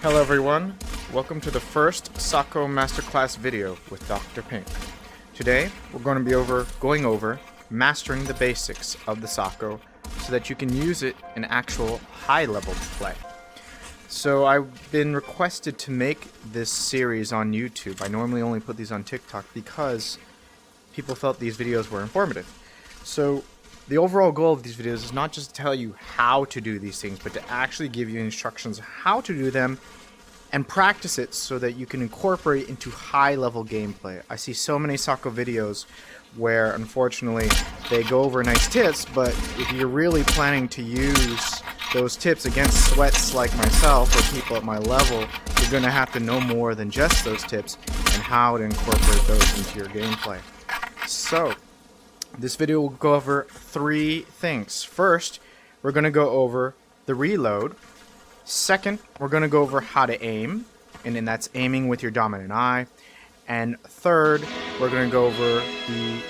Hello everyone, welcome to the first Sako Masterclass video with Dr. Pink. Today we're going to be going over mastering the basics of the Sako so that you can use it in actual high-level play. So I've been requested to make this series on YouTube. I normally only put these on TikTok because people felt these videos were informative. So the overall goal of these videos is not just to tell you how to do these things, but to actually give you instructions how to do them and practice it so that you can incorporate into high-level gameplay. I see so many Sako videos where, unfortunately, they go over nice tips, but if you're really planning to use those tips against sweats like myself or people at my level, you're going to have to know more than just those tips and how to incorporate those into your gameplay. So, this video will go over three things. First, we're going to go over the reload. Second, we're going to go over how to aim, and then that's aiming with your dominant eye. And third, we're going to go over the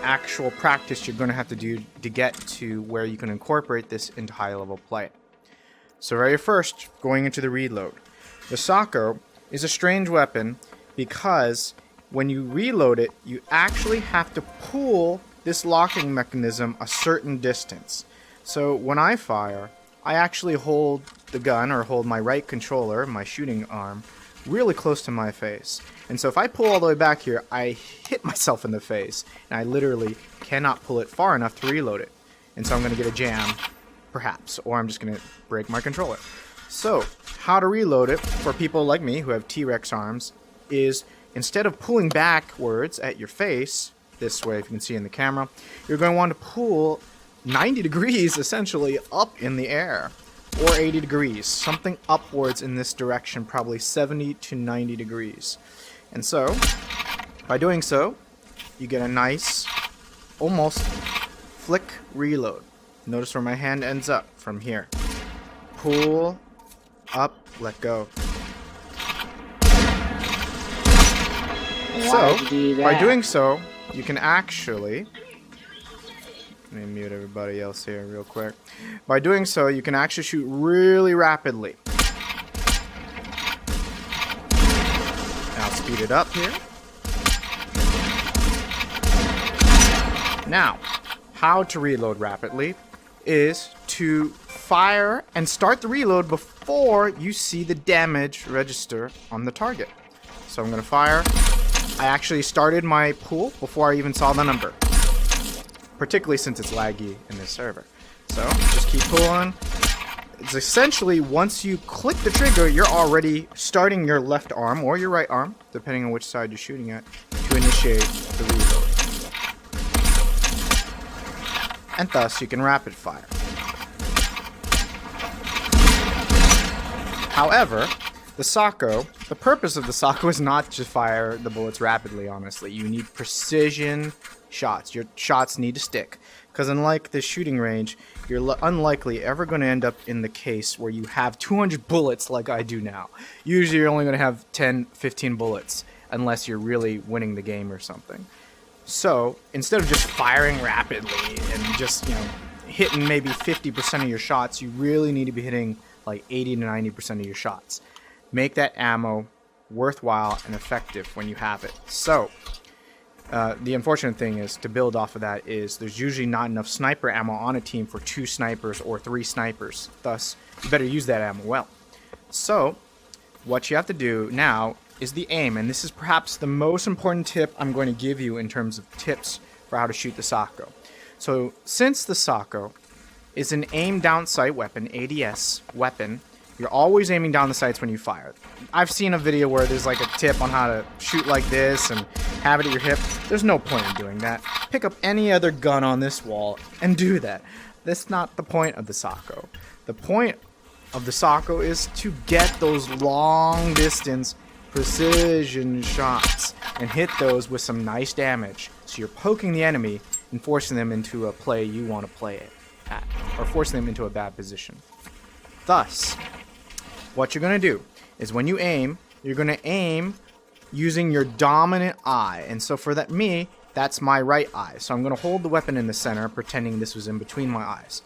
actual practice you're going to have to do to get to where you can incorporate this into high-level play. So right first, going into the reload. The Sako is a strange weapon because when you reload it, you actually have to pull this locking mechanism a certain distance. So when I fire, I actually hold the gun or hold my right controller, my shooting arm, really close to my face. And so if I pull all the way back here, I hit myself in the face, and I literally cannot pull it far enough to reload it. And so I'm going to get a jam, perhaps, or I'm just going to break my controller. So how to reload it for people like me who have T-Rex arms is instead of pulling backwards at your face, this way if you can see in the camera, you're going to want to pull 90 degrees essentially up in the air, or 80 degrees, something upwards in this direction, probably 70 to 90 degrees. And so, by doing so, you get a nice, almost flick reload. Notice where my hand ends up from here. Pull, up, let go. So, by doing so, you can actually... Let me mute everybody else here real quick. By doing so, you can actually shoot really rapidly. Now speed it up here. Now, how to reload rapidly is to fire and start the reload before you see the damage register on the target. So I'm going to fire. I actually started my pool before I even saw the number, particularly since it's laggy in this server. So just keep pulling. It's essentially once you click the trigger, you're already starting your left arm or your right arm, depending on which side you're shooting at, to initiate the reload. And thus you can rapid fire. However, the purpose of the Sako is not to fire the bullets rapidly, honestly. You need precision shots. Your shots need to stick. Because unlike the shooting range, you're unlikely ever going to end up in the case where you have 200 bullets like I do now. Usually you're only going to have 10, 15 bullets unless you're really winning the game or something. So, instead of just firing rapidly and just, hitting maybe 50% of your shots, you really need to be hitting like 80 to 90% of your shots. Make that ammo worthwhile and effective when you have it. So, the unfortunate thing is, to build off of that, is there's usually not enough sniper ammo on a team for 2 snipers or 3 snipers. Thus, you better use that ammo well. So, what you have to do now is the aim, and this is perhaps the most important tip I'm going to give you in terms of tips for how to shoot the Sako. So, since the Sako is an aim down sight weapon, ADS weapon, you're always aiming down the sights when you fire. I've seen a video where there's like a tip on how to shoot like this and have it at your hip. There's no point in doing that. Pick up any other gun on this wall and do that. That's not the point of the Sako. The point of the Sako is to get those long distance precision shots and hit those with some nice damage. So you're poking the enemy and forcing them into a play you want to play it at, or forcing them into a bad position. Thus, what you're going to do is when you aim, you're going to aim using your dominant eye. And so for me, that's my right eye. So I'm going to hold the weapon in the center, pretending this was in between my eyes.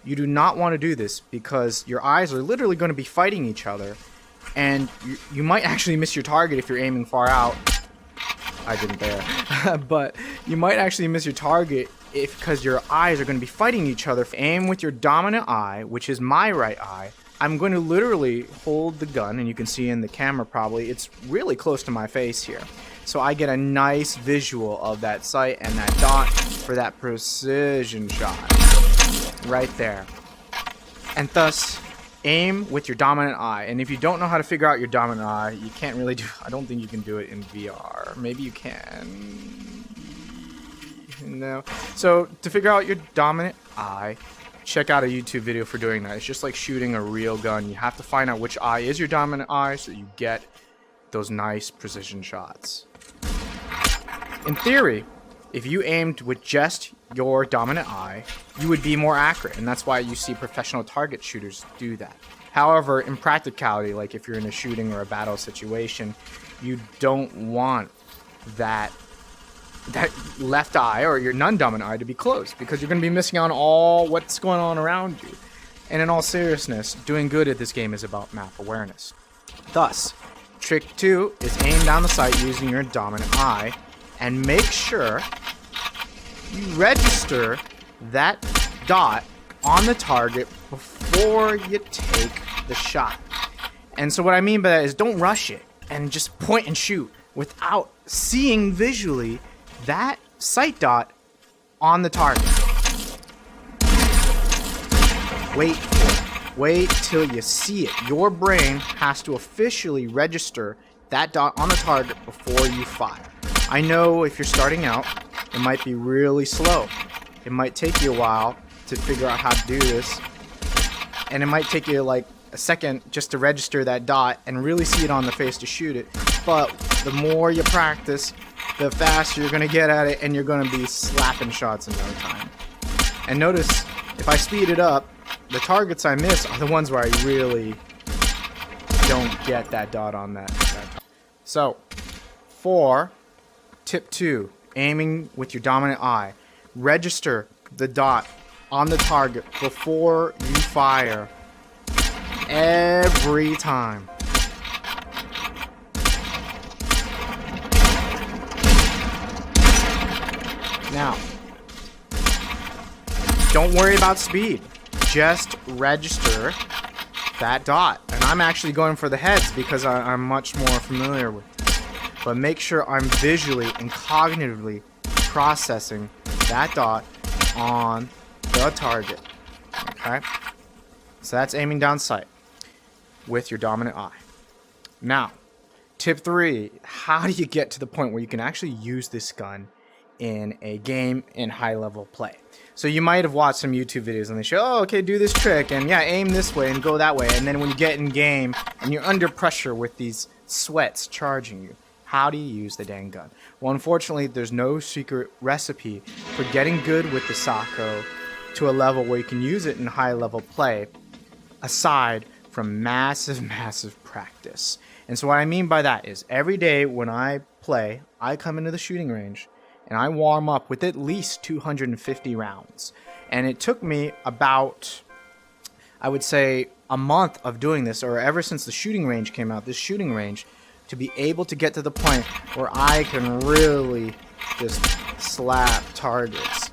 You do not want to do this because your eyes are literally going to be fighting each other and you might actually miss your target if you're aiming far out. I didn't there. But you might actually miss your target because your eyes are going to be fighting each other. Aim with your dominant eye, which is my right eye. I'm going to literally hold the gun, and you can see in the camera probably, it's really close to my face here. So I get a nice visual of that sight and that dot for that precision shot right there. And thus, aim with your dominant eye. And if you don't know how to figure out your dominant eye, you can't really do, I don't think you can do it in VR. Maybe you can. No. So to figure out your dominant eye, check out a YouTube video for doing that. It's just like shooting a real gun. You have to find out which eye is your dominant eye so that you get those nice precision shots. In theory, if you aimed with just your dominant eye, you would be more accurate, and that's why you see professional target shooters do that. However, in practicality, like if you're in a shooting or a battle situation, you don't want that left eye or your non-dominant eye to be closed, because you're going to be missing out on all what's going on around you. And in all seriousness, doing good at this game is about map awareness. Thus, trick 2 is aim down the sight using your dominant eye, and make sure you register that dot on the target before you take the shot. And so what I mean by that is don't rush it and just point and shoot without seeing visually that sight dot on the target. Wait for it. Wait till you see it. Your brain has to officially register that dot on the target before you fire. I know if you're starting out, it might be really slow. It might take you a while to figure out how to do this. And it might take you like a second just to register that dot and really see it on the face to shoot it. But the more you practice, the faster you're going to get at it, and you're going to be slapping shots in no time. And notice, if I speed it up, the targets I miss are the ones where I really don't get that dot on that target. So, for tip 2, aiming with your dominant eye, register the dot on the target before you fire every time. Now, don't worry about speed. Just register that dot. And I'm actually going for the heads because I'm much more familiar with this. But make sure I'm visually and cognitively processing that dot on the target. Okay? So that's aiming down sight with your dominant eye. Now, tip 3, how do you get to the point where you can actually use this gun in a game in high level play? So you might have watched some YouTube videos and they show, oh, okay, do this trick and yeah, aim this way and go that way. And then when you get in game and you're under pressure with these sweats charging you, how do you use the dang gun? Well, unfortunately, there's no secret recipe for getting good with the Sako to a level where you can use it in high level play, aside from massive practice. And so what I mean by that is every day when I play, I come into the shooting range and I warm up with at least 250 rounds. And it took me about, I would say, a month of doing this, or ever since the shooting range came out, this shooting range, to be able to get to the point where I can really just slap targets.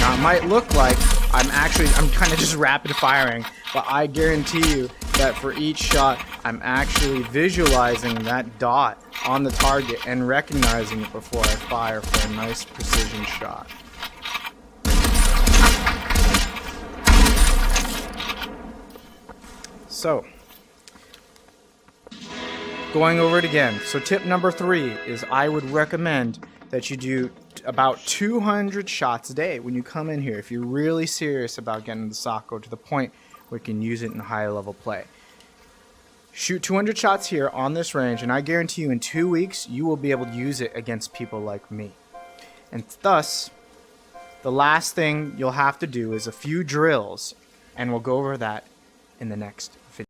It might look like I'm kind of just rapid firing, but I guarantee you that for each shot, I'm actually visualizing that dot on the target and recognizing it before I fire for a nice precision shot. So, going over it again. So tip number 3 is I would recommend that you do about 200 shots a day when you come in here if you're really serious about getting the Sako to the point where you can use it in high level play. Shoot 200 shots here on this range, and I guarantee you in 2 weeks you will be able to use it against people like me. And thus, the last thing you'll have to do is a few drills and we'll go over that in the next video.